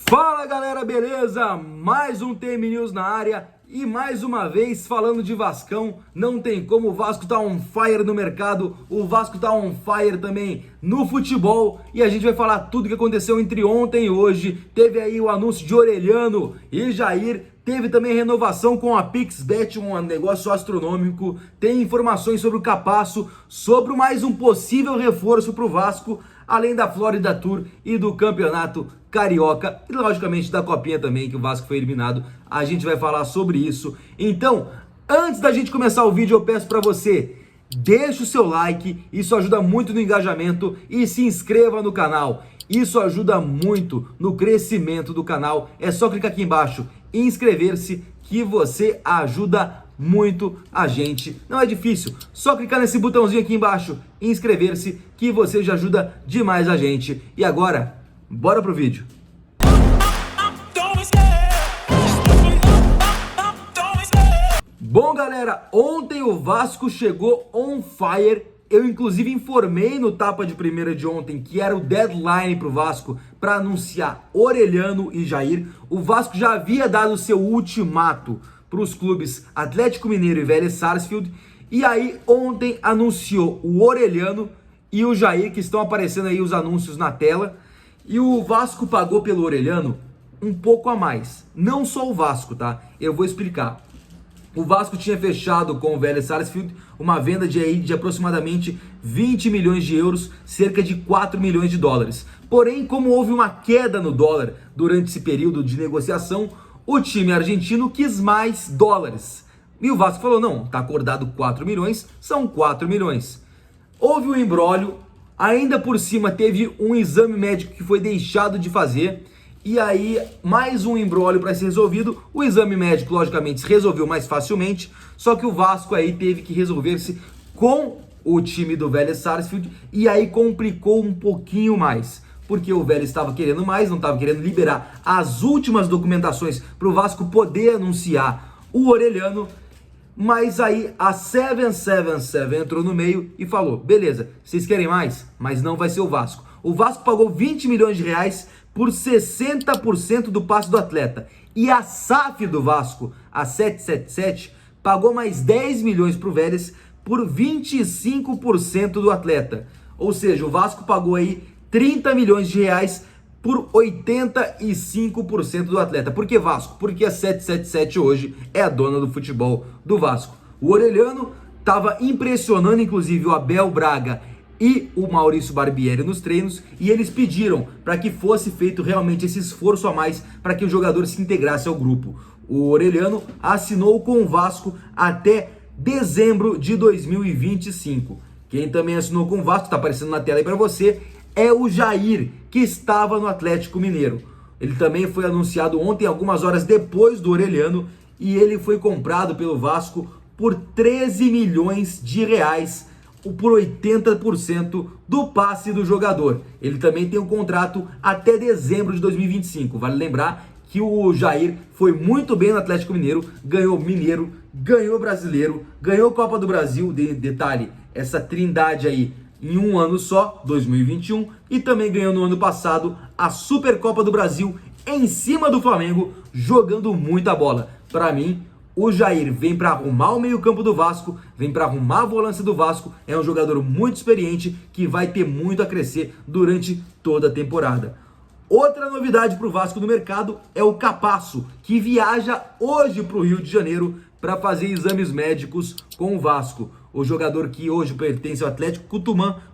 Fala galera, beleza? Mais um TM News na área e mais uma vez falando de Vascão. Não tem como, o Vasco tá on fire no mercado, o Vasco tá on fire também no futebol e a gente vai falar tudo que aconteceu entre ontem e hoje. Teve aí o anúncio de Orelhano e Jair, teve também renovação com a PixBet, um negócio astronômico, tem informações sobre o Capasso, sobre mais um possível reforço pro Vasco, além da Florida Tour e do Campeonato Carioca e logicamente da Copinha também, que o Vasco foi eliminado. A gente vai falar sobre isso. Então, antes da gente começar o vídeo, eu peço para você, deixa o seu like, isso ajuda muito no engajamento, e se inscreva no canal. Isso ajuda muito no crescimento do canal. É só clicar aqui embaixo e inscrever-se que você ajuda muito a gente. Não é difícil, só clicar nesse botãozinho aqui embaixo e inscrever-se que você já ajuda demais a gente. E agora, bora pro vídeo. Bom galera, ontem o Vasco chegou on fire. Eu inclusive informei no Tapa de Primeira de ontem que era o deadline pro Vasco para anunciar Orelhano e Jair. O Vasco já havia dado o seu ultimato para os clubes Atlético Mineiro e Vélez Sarsfield, e aí ontem anunciou o Orelhano e o Jair, que estão aparecendo aí os anúncios na tela, e o Vasco pagou pelo Orelhano um pouco a mais. Não só o Vasco, tá? Eu vou explicar. O Vasco tinha fechado com o Vélez Sarsfield uma venda de aproximadamente 20 milhões de euros, cerca de 4 milhões de dólares. Porém, como houve uma queda no dólar durante esse período de negociação, o time argentino quis mais dólares. E o Vasco falou, não, tá acordado 4 milhões, são 4 milhões. Houve um imbróglio, ainda por cima teve um exame médico que foi deixado de fazer, e aí mais um imbróglio para ser resolvido. O exame médico, logicamente, se resolveu mais facilmente, só que o Vasco aí teve que resolver-se com o time do Vélez Sarsfield, e aí complicou um pouquinho mais, porque o Vélez estava querendo mais, não estava querendo liberar as últimas documentações para o Vasco poder anunciar o Orelhano, mas aí a 777 entrou no meio e falou, beleza, vocês querem mais? Mas não vai ser o Vasco. O Vasco pagou 20 milhões de reais por 60% do passe do atleta, e a SAF do Vasco, a 777, pagou mais 10 milhões para o Vélez por 25% do atleta. Ou seja, o Vasco pagou aí 30 milhões de reais por 85% do atleta. Por que Vasco? Porque a 777 hoje é a dona do futebol do Vasco. O Orelhano estava impressionando inclusive o Abel Braga e o Maurício Barbieri nos treinos, e eles pediram para que fosse feito realmente esse esforço a mais para que o jogador se integrasse ao grupo. O Orelhano assinou com o Vasco até dezembro de 2025. Quem também assinou com o Vasco, está aparecendo na tela aí para você, é o Jair, que estava no Atlético Mineiro. Ele também foi anunciado ontem, algumas horas depois do Orelhano, e ele foi comprado pelo Vasco por 13 milhões de reais, por 80% do passe do jogador. Ele também tem um contrato até dezembro de 2025. Vale lembrar que o Jair foi muito bem no Atlético Mineiro, ganhou Mineiro, ganhou Brasileiro, ganhou Copa do Brasil, detalhe, essa trindade aí em um ano só, 2021, e também ganhou no ano passado a Supercopa do Brasil em cima do Flamengo, jogando muita bola. Para mim, o Jair vem para arrumar o meio-campo do Vasco, vem para arrumar a volância do Vasco, é um jogador muito experiente que vai ter muito a crescer durante toda a temporada. Outra novidade para o Vasco no mercado é o Capasso, que viaja hoje para o Rio de Janeiro para fazer exames médicos com o Vasco. O jogador que hoje pertence ao Atlético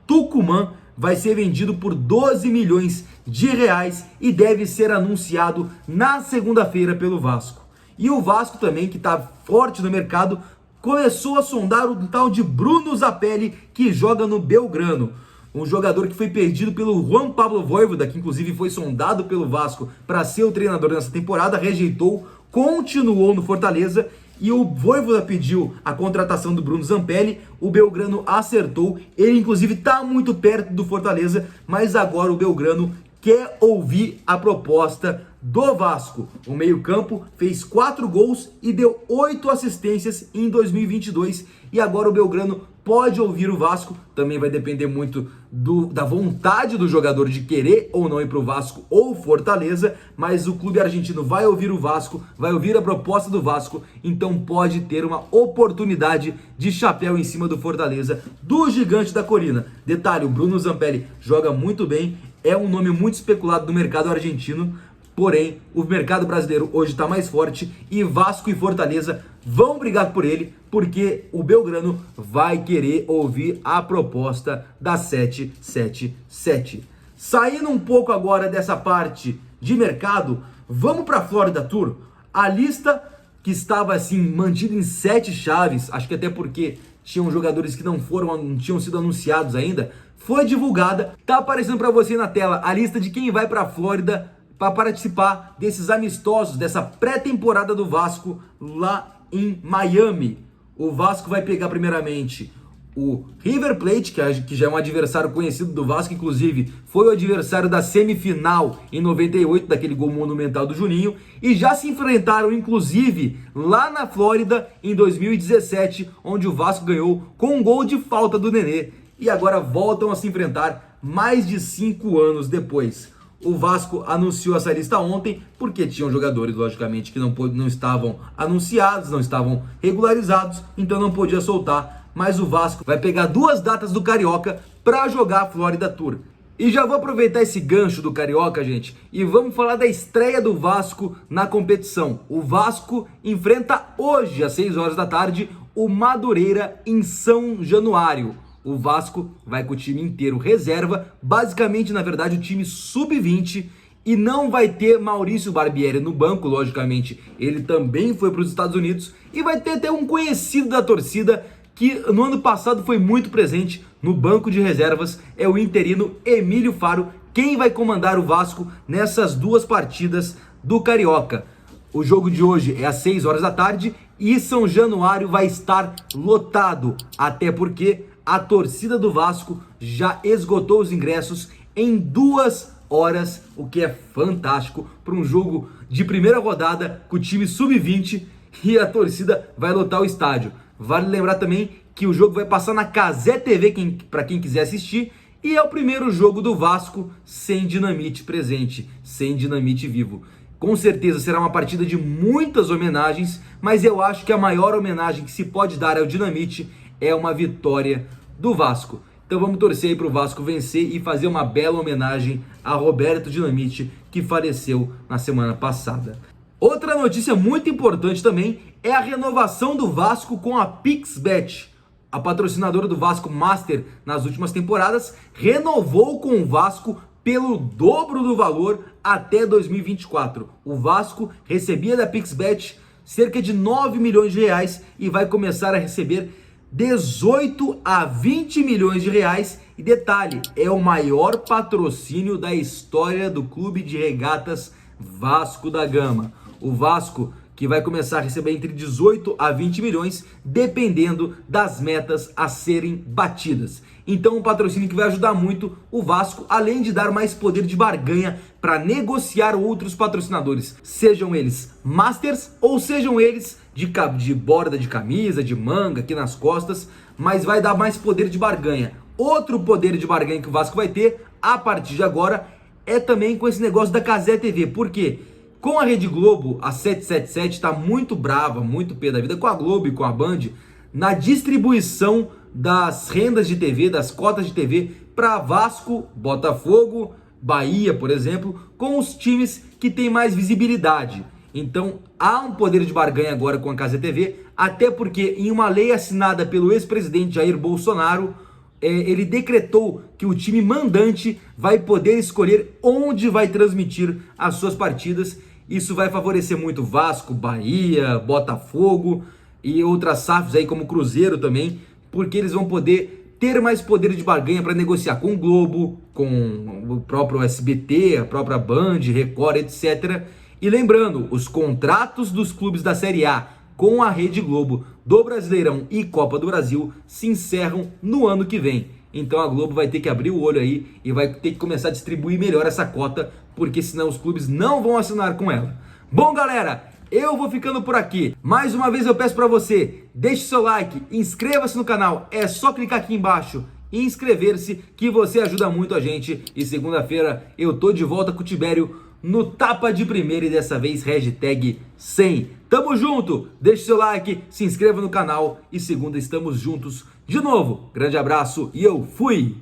Tucumã vai ser vendido por 12 milhões de reais e deve ser anunciado na segunda-feira pelo Vasco. E o Vasco também, que está forte no mercado, começou a sondar o tal de Bruno Zapelli, que joga no Belgrano. Um jogador que foi perdido pelo Juan Pablo Voivoda, que inclusive foi sondado pelo Vasco para ser o treinador nessa temporada, rejeitou, continuou no Fortaleza, e o Voivoda pediu a contratação do Bruno Zapelli, o Belgrano acertou, ele inclusive está muito perto do Fortaleza, mas agora o Belgrano quer ouvir a proposta do Vasco. O meio-campo fez 4 gols e deu 8 assistências em 2022, e agora o Belgrano pode ouvir o Vasco, também vai depender muito da vontade do jogador de querer ou não ir para o Vasco ou Fortaleza, mas o clube argentino vai ouvir o Vasco, vai ouvir a proposta do Vasco, então pode ter uma oportunidade de chapéu em cima do Fortaleza, do gigante da Corina. Detalhe, o Bruno Zampelli joga muito bem, é um nome muito especulado do mercado argentino, porém o mercado brasileiro hoje está mais forte e Vasco e Fortaleza vão brigar por ele, porque o Belgrano vai querer ouvir a proposta da 777. Saindo um pouco agora dessa parte de mercado, vamos para a Florida Tour. A lista que estava assim mantida em 7 chaves, acho que até porque tinham jogadores que não tinham sido anunciados ainda, foi divulgada. Tá aparecendo para você na tela a lista de quem vai para a Flórida para participar desses amistosos, dessa pré-temporada do Vasco lá em Miami. O Vasco vai pegar primeiramente o River Plate, que já é um adversário conhecido do Vasco, inclusive foi o adversário da semifinal em 98, daquele gol monumental do Juninho, e já se enfrentaram inclusive lá na Flórida em 2017, onde o Vasco ganhou com um gol de falta do Nenê, e agora voltam a se enfrentar mais de 5 anos depois. O Vasco anunciou essa lista ontem, porque tinham jogadores, logicamente, que não estavam anunciados, não estavam regularizados, então não podia soltar. Mas o Vasco vai pegar 2 datas do Carioca para jogar a Florida Tour. E já vou aproveitar esse gancho do Carioca, gente, e vamos falar da estreia do Vasco na competição. O Vasco enfrenta hoje, às 6 horas da tarde, o Madureira em São Januário. O Vasco vai com o time inteiro reserva, basicamente, na verdade, o time sub-20, e não vai ter Maurício Barbieri no banco, logicamente, ele também foi para os Estados Unidos, e vai ter até um conhecido da torcida, que no ano passado foi muito presente no banco de reservas, é o interino Emílio Faro, quem vai comandar o Vasco nessas 2 partidas do Carioca. O jogo de hoje é às 6 horas da tarde, e São Januário vai estar lotado, até porque a torcida do Vasco já esgotou os ingressos em 2 horas, o que é fantástico para um jogo de primeira rodada com o time sub-20, e a torcida vai lotar o estádio. Vale lembrar também que o jogo vai passar na Cazé TV para quem quiser assistir, e é o primeiro jogo do Vasco sem Dinamite presente, sem Dinamite vivo. Com certeza será uma partida de muitas homenagens, mas eu acho que a maior homenagem que se pode dar ao Dinamite é uma vitória do Vasco. Então vamos torcer aí para o Vasco vencer e fazer uma bela homenagem a Roberto Dinamite, que faleceu na semana passada. Outra notícia muito importante também é a renovação do Vasco com a Pixbet. A patrocinadora do Vasco Master nas últimas temporadas renovou com o Vasco pelo dobro do valor até 2024. O Vasco recebia da Pixbet cerca de 9 milhões de reais e vai começar a receber 18 a 20 milhões de reais. E detalhe, é o maior patrocínio da história do Clube de Regatas Vasco da Gama. O Vasco que vai começar a receber entre 18 a 20 milhões, dependendo das metas a serem batidas. Então um patrocínio que vai ajudar muito o Vasco, além de dar mais poder de barganha para negociar outros patrocinadores, sejam eles Masters ou sejam eles de borda de camisa, de manga aqui nas costas, mas vai dar mais poder de barganha. Outro poder de barganha que o Vasco vai ter a partir de agora é também com esse negócio da Cazé TV. Por quê? Com a Rede Globo, a 777 está muito brava, muito pé da vida com a Globo e com a Band na distribuição das rendas de TV, das cotas de TV para Vasco, Botafogo, Bahia, por exemplo, com os times que têm mais visibilidade. Então há um poder de barganha agora com a Cazé TV, até porque em uma lei assinada pelo ex-presidente Jair Bolsonaro, ele decretou que o time mandante vai poder escolher onde vai transmitir as suas partidas. Isso vai favorecer muito Vasco, Bahia, Botafogo e outras SAFs aí como Cruzeiro também, porque eles vão poder ter mais poder de barganha para negociar com o Globo, com o próprio SBT, a própria Band, Record, etc. E lembrando, os contratos dos clubes da Série A com a Rede Globo do Brasileirão e Copa do Brasil se encerram no ano que vem. Então a Globo vai ter que abrir o olho aí e vai ter que começar a distribuir melhor essa cota, porque senão os clubes não vão assinar com ela. Bom, galera, Eu vou ficando por aqui. Mais uma vez eu peço para você, deixe seu like, inscreva-se no canal. É só clicar aqui embaixo e inscrever-se que você ajuda muito a gente. E segunda-feira eu tô de volta com o Tibério no Tapa de Primeira e dessa vez hashtag 100. Tamo junto, deixe seu like, se inscreva no canal e segunda estamos juntos de novo. Grande abraço e eu fui!